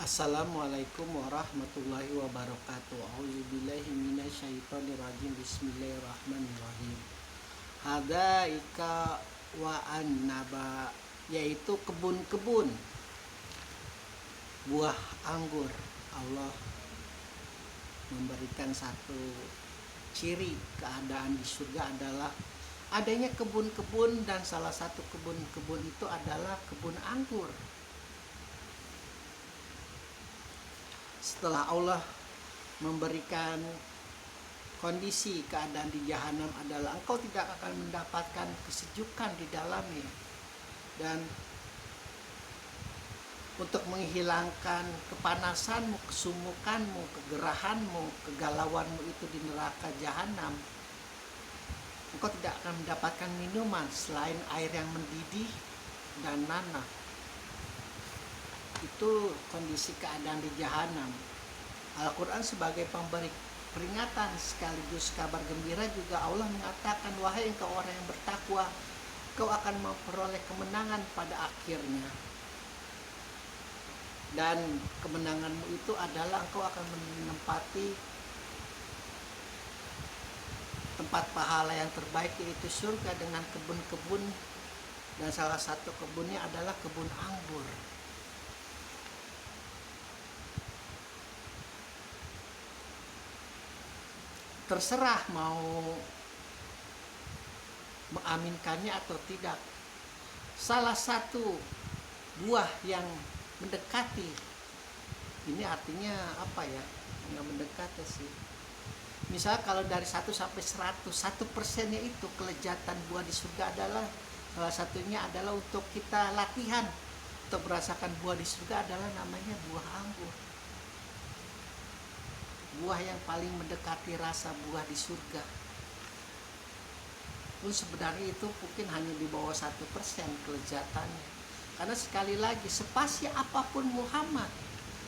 Assalamualaikum warahmatullahi wabarakatuh. A'udzubillahi minasyaitonirrajim. Bismillahirrahmanirrahim. Hadaika wa annaba, yaitu kebun-kebun buah anggur. Allah memberikan satu ciri keadaan di surga adalah adanya kebun-kebun, dan salah satu kebun-kebun itu adalah kebun anggur. Setelah Allah memberikan kondisi keadaan di jahanam adalah engkau tidak akan mendapatkan kesejukan di dalamnya, dan untuk menghilangkan kepanasanmu, kesumukanmu, kegerahanmu, kegalauanmu itu di neraka jahanam, engkau tidak akan mendapatkan minuman selain air yang mendidih dan nanah. Itu kondisi keadaan di jahanam. Al-Quran sebagai pemberi peringatan sekaligus kabar gembira juga Allah mengatakan, wahai engkau orang yang bertakwa, kau akan memperoleh kemenangan pada akhirnya. Dan kemenanganmu itu adalah engkau akan menempati tempat pahala yang terbaik, yaitu surga dengan kebun-kebun, dan salah satu kebunnya adalah kebun anggur. Terserah mau mengaminkannya atau tidak. Salah satu buah yang mendekati, ini artinya apa ya, nggak mendekati sih. Misal kalau dari 1 sampai 100, 1%-nya itu kelezatan buah di surga adalah, salah satunya adalah untuk kita latihan untuk merasakan buah di surga adalah namanya buah anggur. Buah yang paling mendekati rasa buah di surga. Pun sebenarnya itu mungkin hanya di bawah 1% kelezatannya. Karena sekali lagi, sepasih apapun Muhammad,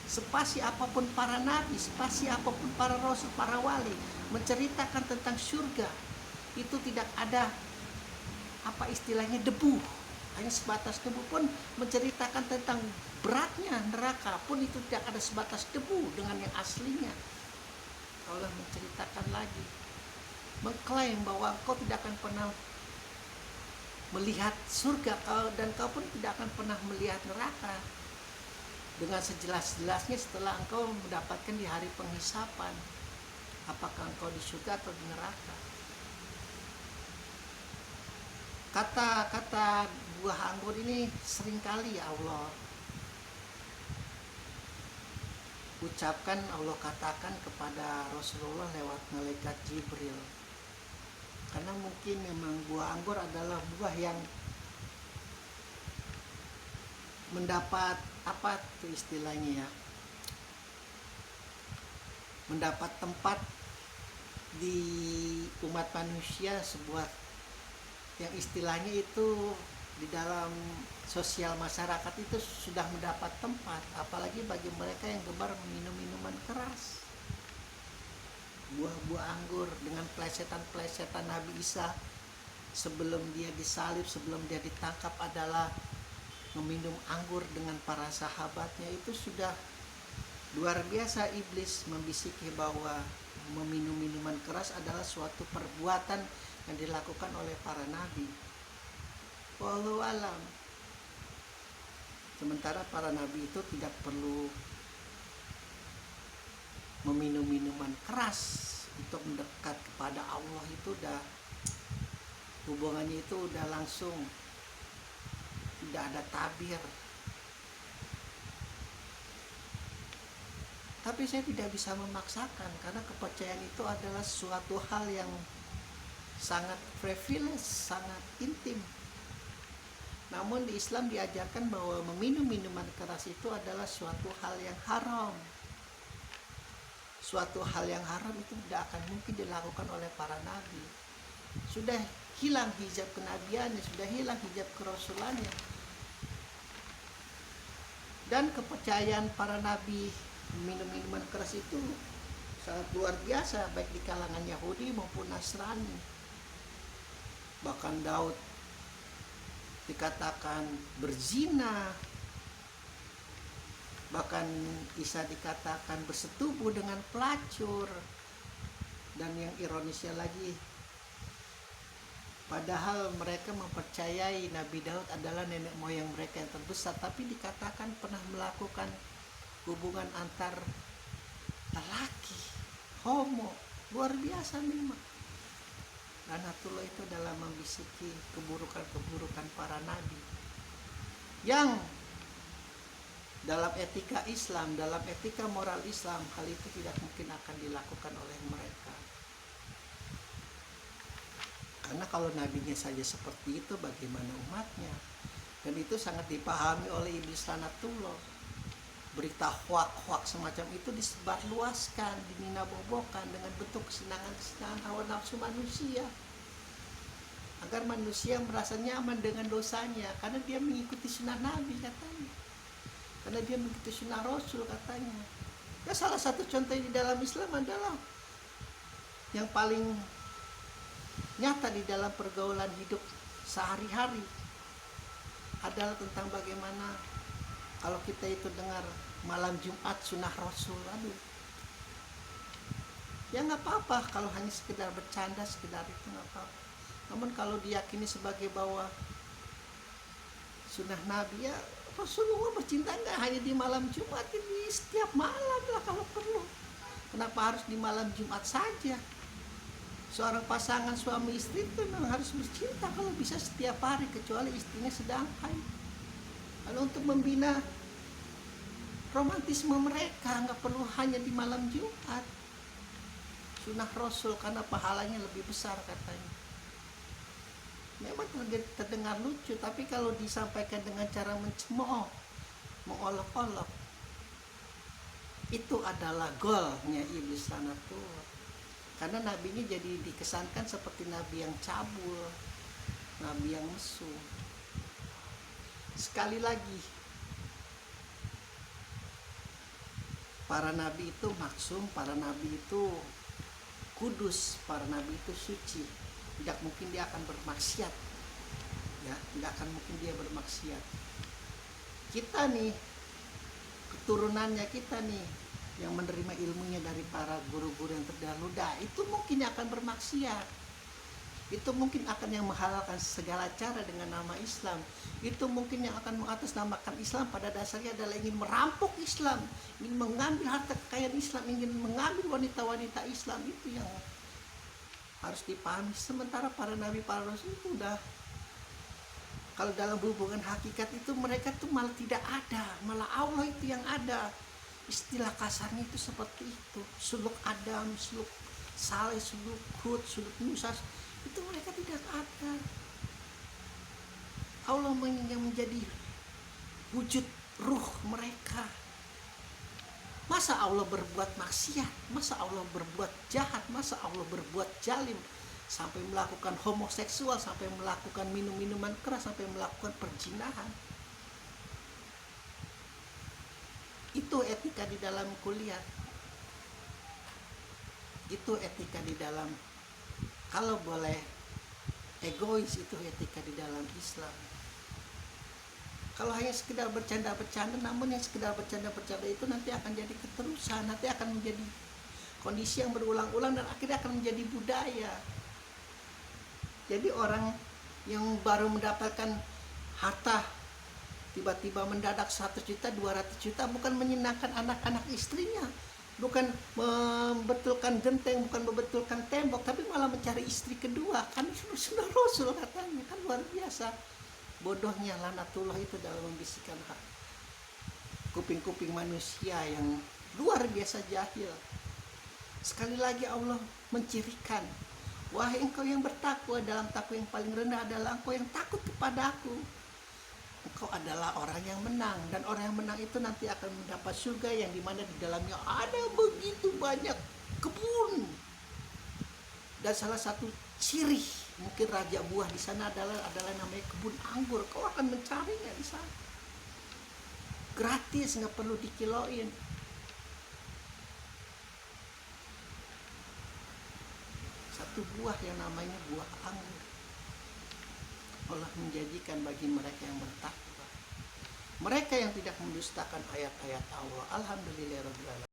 sepasih apapun para nabi, sepasih apapun para rasul, para wali menceritakan tentang surga, itu tidak ada apa istilahnya debu. Hanya sebatas debu. Pun menceritakan tentang beratnya neraka pun itu tidak ada sebatas debu dengan yang aslinya. Allah menceritakan lagi, mengklaim bahwa kau tidak akan pernah melihat surga, dan kau pun tidak akan pernah melihat neraka dengan sejelas-jelasnya setelah engkau mendapatkan di hari penghisapan, apakah engkau di surga atau di neraka. Kata-kata buah anggur ini seringkali Allah ucapkan, Allah katakan kepada Rasulullah lewat malaikat Jibril. Karena mungkin memang buah anggur adalah buah yang mendapat apa tuh istilahnya ya, mendapat tempat di umat manusia, sebuah yang istilahnya itu di dalam sosial masyarakat itu sudah mendapat tempat, apalagi bagi mereka yang gemar meminum minuman keras. Buah-buah anggur dengan plesetan-plesetan Nabi Isa sebelum dia disalib, sebelum dia ditangkap adalah meminum anggur dengan para sahabatnya. Itu sudah luar biasa. Iblis membisiki bahwa meminum minuman keras adalah suatu perbuatan yang dilakukan oleh para nabi. Wallahu alam. Sementara para nabi itu tidak perlu meminum minuman keras untuk mendekat kepada Allah. Itu udah hubungannya itu udah langsung, tidak ada tabir. Tapi saya tidak bisa memaksakan, karena kepercayaan itu adalah suatu hal yang sangat privilege, sangat intim. Namun di Islam diajarkan bahwa meminum minuman keras itu adalah suatu hal yang haram. Suatu hal yang haram itu tidak akan mungkin dilakukan oleh para nabi. Sudah hilang hijab kenabiannya, sudah hilang hijab kerasulannya. Dan kepercayaan para nabi minum minuman keras itu sangat luar biasa, baik di kalangan Yahudi maupun Nasrani. Bahkan Daud dikatakan berzina, Bahkan Isa dikatakan bersetubuh dengan pelacur. Dan yang ironisnya lagi, padahal mereka mempercayai Nabi Daud adalah nenek moyang mereka yang terbesar, tapi dikatakan pernah melakukan hubungan antar lelaki, homo. Luar biasa memang. Lanatullah itu dalam membisiki keburukan-keburukan para nabi, yang dalam etika Islam, dalam etika moral Islam, hal itu tidak mungkin akan dilakukan oleh mereka. Karena kalau nabinya saja seperti itu, bagaimana umatnya? Dan itu sangat dipahami oleh iblis lanatullah. Berita hoak-hoak semacam itu disebarluaskan, dininabobokan dengan bentuk kesenangan-kesenangan hawa nafsu manusia, agar manusia merasa nyaman dengan dosanya, karena dia mengikuti sunnah Nabi katanya, karena dia mengikuti sunnah Rasul katanya. Ya, salah satu contoh di dalam Islam adalah yang paling nyata di dalam pergaulan hidup sehari-hari adalah tentang bagaimana kalau kita itu dengar malam Jumat sunnah Rasul, aduh, ya nggak apa-apa kalau hanya sekedar bercanda, sekedar itu nggak apa-apa. Namun kalau diyakini sebagai bahwa sunnah Nabi, ya Rasulullah bercinta nggak hanya di malam Jumat, di setiap malam lah kalau perlu. Kenapa harus di malam Jumat saja? Seorang pasangan suami istri itu memang harus bercinta kalau bisa setiap hari, kecuali istrinya sedang haid. Lalu untuk membina romantisme mereka nggak perlu hanya di malam Jumat. Sunnah Rasul karena pahalanya lebih besar katanya. Memang terdengar lucu, tapi kalau disampaikan dengan cara mencemooh, mengolok-olok, itu adalah golnya iblis lanatullah. Karena nabinya jadi dikesankan seperti nabi yang cabul, nabi yang mesum. Sekali lagi, para nabi itu maksum, para nabi itu kudus, para nabi itu suci. Tidak mungkin dia akan bermaksiat, ya, tidak akan mungkin dia bermaksiat. Kita nih, keturunannya kita nih, yang menerima ilmunya dari para guru-guru yang terdahulu, itu mungkin akan bermaksiat. Itu mungkin akan yang menghalalkan segala cara dengan nama Islam. Itu mungkin yang akan mengatasnamakan Islam pada dasarnya adalah ingin merampok Islam, ingin mengambil harta kekayaan Islam, ingin mengambil wanita-wanita Islam. Itu yang harus dipahami. Sementara para nabi, para rasul itu udah, kalau dalam hubungan hakikat itu mereka tuh malah tidak ada, malah Allah itu yang ada. Istilah kasarnya itu seperti itu. Suluk Adam, suluk Saleh, suluk Hud, suluk Musa, itu mereka tidak ada. Allah yang menjadi wujud ruh mereka. Masa Allah berbuat maksiat, masa Allah berbuat jahat, masa Allah berbuat zalim, sampai melakukan homoseksual, sampai melakukan minum-minuman keras, sampai melakukan perzinahan. Itu etika di dalam kuliah. Itu etika di dalam, kalau boleh egois, itu etika di dalam Islam. Kalau hanya sekedar bercanda-bercanda, namun yang sekedar bercanda-bercanda itu nanti akan jadi keterusan, nanti akan menjadi kondisi yang berulang-ulang dan akhirnya akan menjadi budaya. Jadi orang yang baru mendapatkan harta tiba-tiba mendadak 100 juta, 200 juta, bukan menyenangkan anak-anak istrinya, bukan membetulkan genteng, bukan membetulkan tembok, tapi malah mencari istri kedua. Kan sudah Rasul katanya, kan luar biasa. Bodohnya lanatullah itu dalam membisikkan kuping-kuping manusia yang luar biasa jahil. Sekali lagi Allah mencirikan, wahai engkau yang bertakwa, dalam takwa yang paling rendah adalah engkau yang takut kepadaku. Engkau adalah orang yang menang, dan orang yang menang itu nanti akan mendapat surga yang dimana di dalamnya ada begitu banyak kebun. Dan salah satu ciri mungkin raja buah di sana adalah namanya kebun anggur. Kau akan mencarinya di sana. Gratis, nggak perlu dikiloin. Satu buah yang namanya buah anggur Allah menjanjikan bagi mereka yang bertakwa. mereka yang tidak mendustakan ayat-ayat Allah. Alhamdulillah.